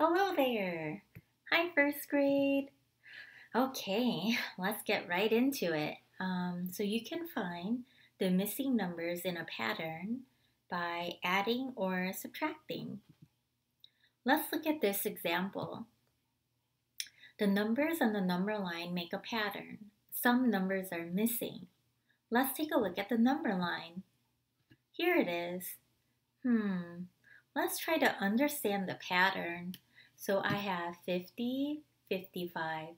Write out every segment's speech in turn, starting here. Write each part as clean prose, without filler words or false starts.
Hello there. Hi, first grade. Okay, let's get right into it. So you can find the missing numbers in a pattern by adding or subtracting. Let's look at this example. The numbers on the number line make a pattern. Some numbers are missing. Let's take a look at the number line. Here it is. Let's try to understand the pattern. So I have 50, 55,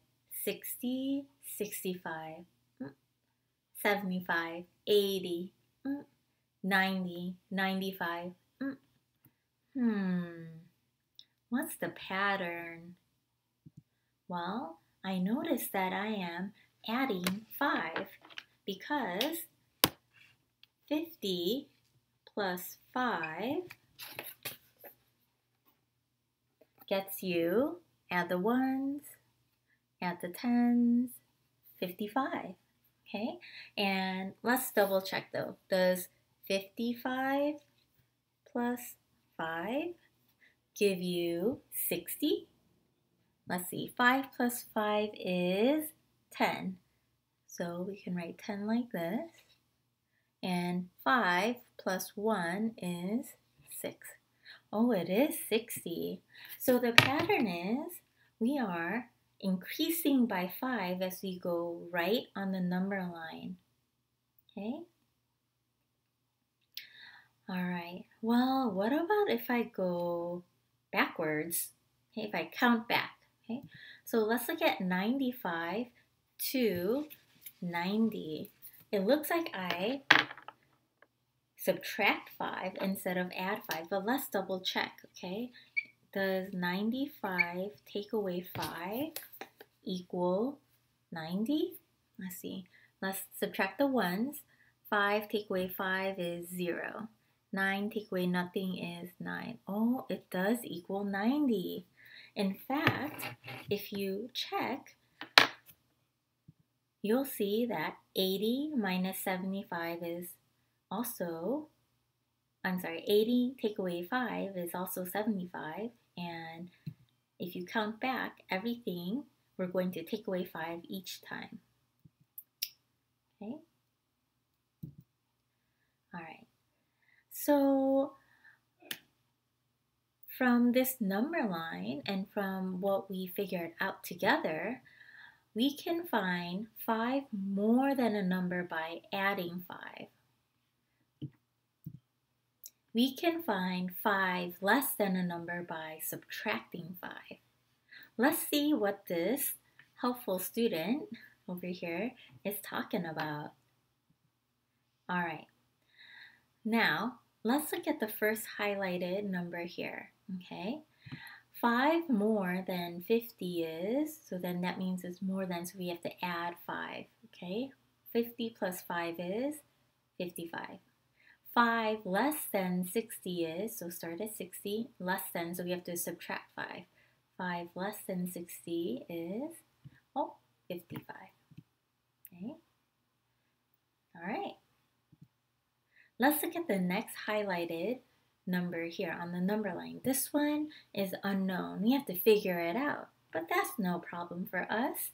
60, 65, 75, 80, 90, 95. What's the pattern? Well, I notice that I am adding 5 because 50 plus 5 gets you, add the ones, add the tens, 55. Okay, and let's double check though. Does 55 plus 5 give you 60? Let's see, 5 plus 5 is 10. So we can write 10 like this. And 5 plus 1 is 6. Oh, it is 60. So the pattern is we are increasing by 5 as we go right on the number line. Okay? All right. Well, what about if I go backwards? Okay, if I count back. Okay? So let's look at 95 to 90. It looks like I subtract 5 instead of add 5, but let's double check, okay? Does 95 take away 5 equal 90? Let's see. Let's subtract the ones. 5 take away 5 is 0. 9 take away nothing is 9. Oh, it does equal 90. In fact, if you check, you'll see that 80 minus 75 is also, 80 take away 5 is also 75. And if you count back everything, we're going to take away 5 each time. Okay? All right. So from this number line and from what we figured out together, we can find 5 more than a number by adding 5. We can find 5 less than a number by subtracting 5. Let's see what this helpful student over here is talking about. All right. Now, let's look at the first highlighted number here, okay? 5 more than 50 is, so then that means it's more than, so we have to add 5, okay? 50 plus 5 is 55. 5 less than 60 is, so start at 60, less than, so we have to subtract 5. 5 less than 60 is, 55. Okay. All right. Let's look at the next highlighted number here on the number line. This one is unknown. We have to figure it out, but that's no problem for us.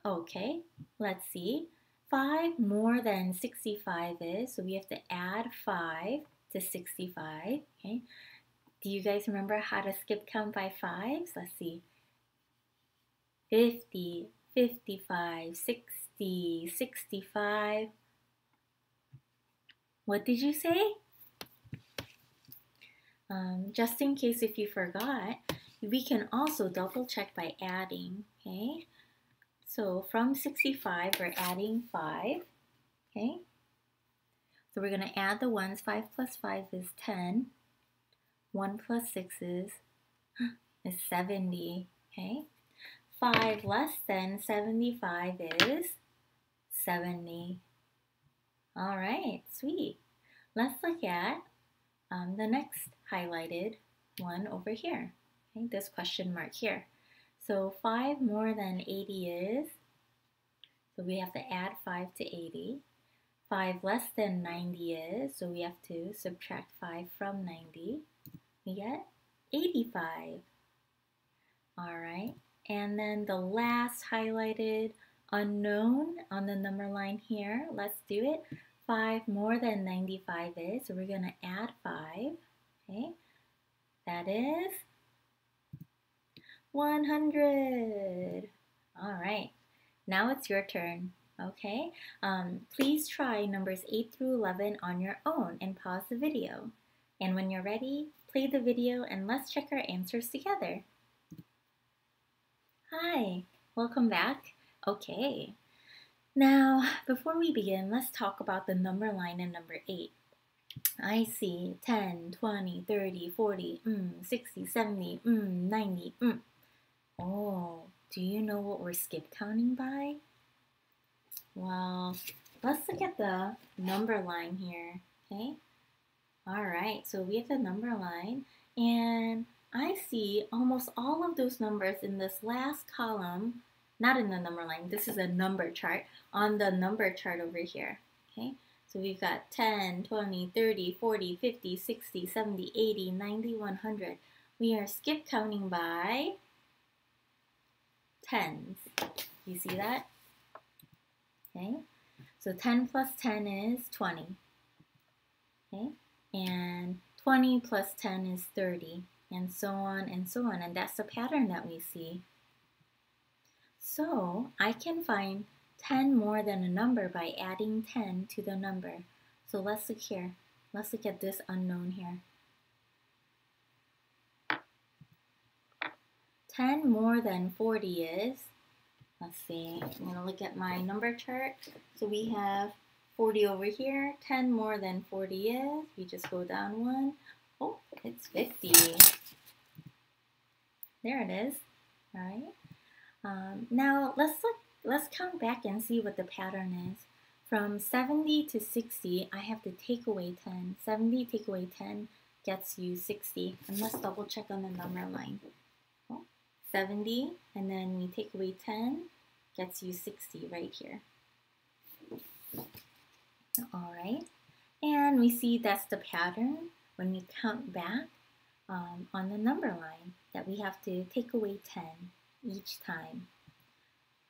Okay, let's see. 5 more than 65 is, so we have to add 5 to 65. Okay. Do you guys remember how to skip count by 5s? Let's see. 50, 55, 60, 65. What did you say? Just in case if you forgot, we can also double check by adding, okay? So from 65, we're adding 5, okay? So we're going to add the ones. 5 plus 5 is 10. 1 plus 6 is 70, okay? 5 less than 75 is 70. All right, sweet. Let's look at the next highlighted one over here, okay? This question mark here. So 5 more than 80 is, so we have to add 5 to 80. 5 less than 90 is, so we have to subtract 5 from 90. We get 85. All right. And then the last highlighted unknown on the number line here. Let's do it. 5 more than 95 is, so we're going to add 5. Okay. That is 100. All right. Now it's your turn. Okay. Please try numbers 8 through 11 on your own and pause the video. And when you're ready, play the video and let's check our answers together. Hi, welcome back. Okay, now before we begin, let's talk about the number line in number 8. I see 10, 20, 30, 40, 60, 70, 90. Oh, do you know what we're skip counting by? Well, let's look at the number line here, okay? All right, so we have the number line, and I see almost all of those numbers in this last column, not in the number line, this is a number chart, on the number chart over here, okay? So we've got 10, 20, 30, 40, 50, 60, 70, 80, 90, 100. We are skip counting by tens. You see that? Okay, so 10 plus 10 is 20, okay? And 20 plus 10 is 30, and so on and so on. And that's the pattern that we see. So I can find 10 more than a number by adding 10 to the number. So let's look here. Let's look at this unknown here. 10 more than 40 is, let's see, I'm going to look at my number chart. So we have 40 over here. 10 more than 40 is, we just go down one. Oh, it's 50. There it is. All right. Now let's count back and see what the pattern is. From 70 to 60, I have to take away 10. 70 take away 10 gets you 60. And let's double check on the number line. Oh, 70, and then we take away 10, gets you 60 right here. All right, and we see that's the pattern when we count back on the number line, that we have to take away 10 each time.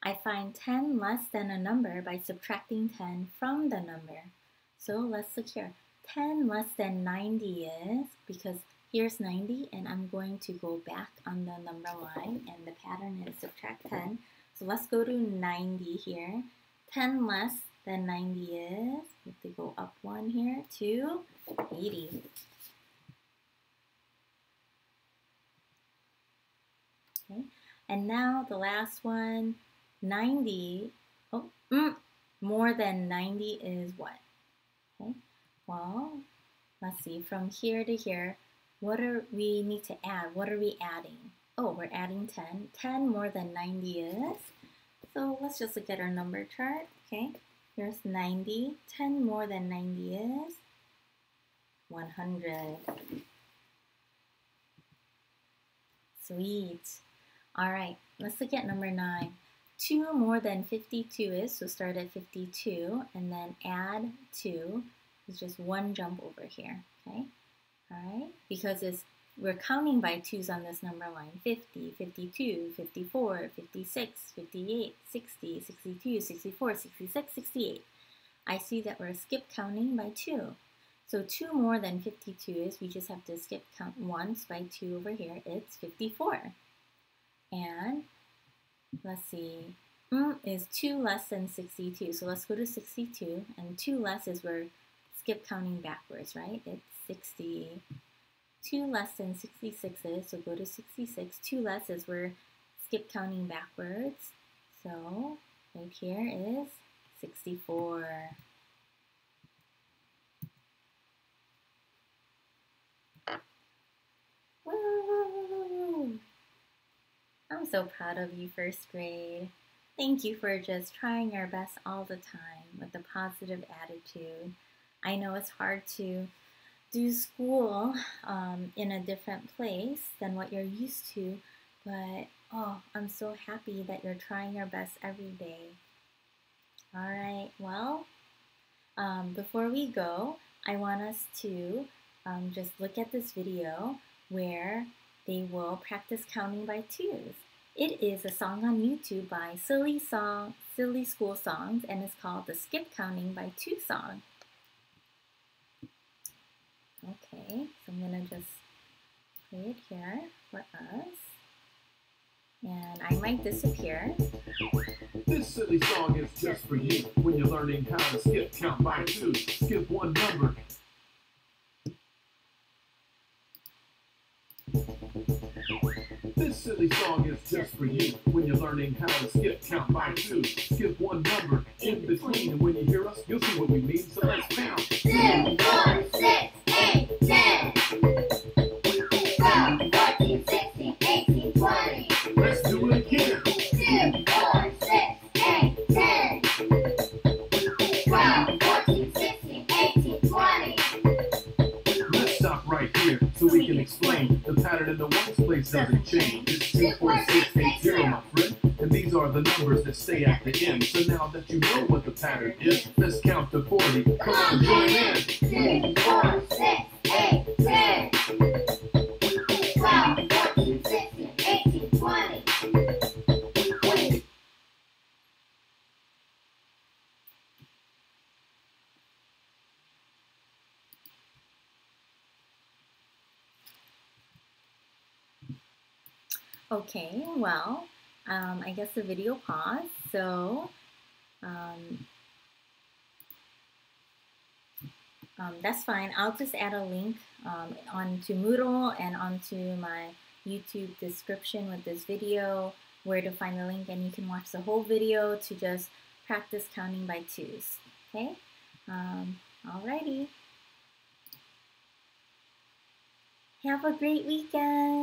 I find 10 less than a number by subtracting 10 from the number. So let's look here. 10 less than 90 is, because here's 90 and I'm going to go back on the number line and the pattern is subtract 10. So let's go to 90 here. 10 less than 90 is, we have to go up one here to 80. Okay, and now the last one, 90, more than 90 is what? Okay, well, let's see, from here to here, what are we need to add? What are we adding? Oh, we're adding 10. 10 more than 90 is, so let's just look at our number chart, okay? Here's 90. 10 more than 90 is 100. Sweet. All right, let's look at number 9. 2 more than 52 is, so start at 52 and then add 2. It's just one jump over here, okay? All right, because we're counting by 2's on this number line. 50, 52, 54, 56, 58, 60, 62, 64, 66, 68. I see that we're skip counting by 2. So 2 more than 52 is, we just have to skip count once by 2 over here. It's 54. And let's see, is 2 less than 62. So let's go to 62, and 2 less is we're skip counting backwards, right? It's 60. 2 less than 66 is, so go to 66. 2 less is we're skip counting backwards. So right here is 64. Woo! I'm so proud of you, first grade. Thank you for just trying your best all the time with a positive attitude. I know it's hard to do school in a different place than what you're used to, but oh, I'm so happy that you're trying your best every day. All right, well, before we go, I want us to just look at this video where they will practice counting by twos. It is a song on YouTube by Silly School Songs, and it's called the Skip Counting by Two song. Okay, so I'm gonna just play it here for us. And I might disappear. This silly song is just for you when you're learning how to skip count by two. Skip one number. This silly song is just for you when you're learning how to skip count by two. Skip one number in between, and when you hear us, you'll see what we mean. So let's count. 2, 4, 6, 8, 10. 12, 14, 16, 18, 20. Let's do it again. 2, 4, 6, 8, 10. 12, 14, 16, 18, 20. Let's stop right here so we can explain. The pattern in the ones place doesn't change. It's 2, 4, 6, 8, 0, my friend. And these are the numbers that stay at the end. So now that you know what the pattern is, let's count to 40. Come on, join in. 2, 4, 6, 8, 10. 12, 14, 16, 18, 20. Okay, well, I guess the video paused, so that's fine. I'll just add a link onto Moodle and onto my YouTube description with this video where to find the link, and you can watch the whole video to just practice counting by twos. Okay? Alrighty. Have a great weekend.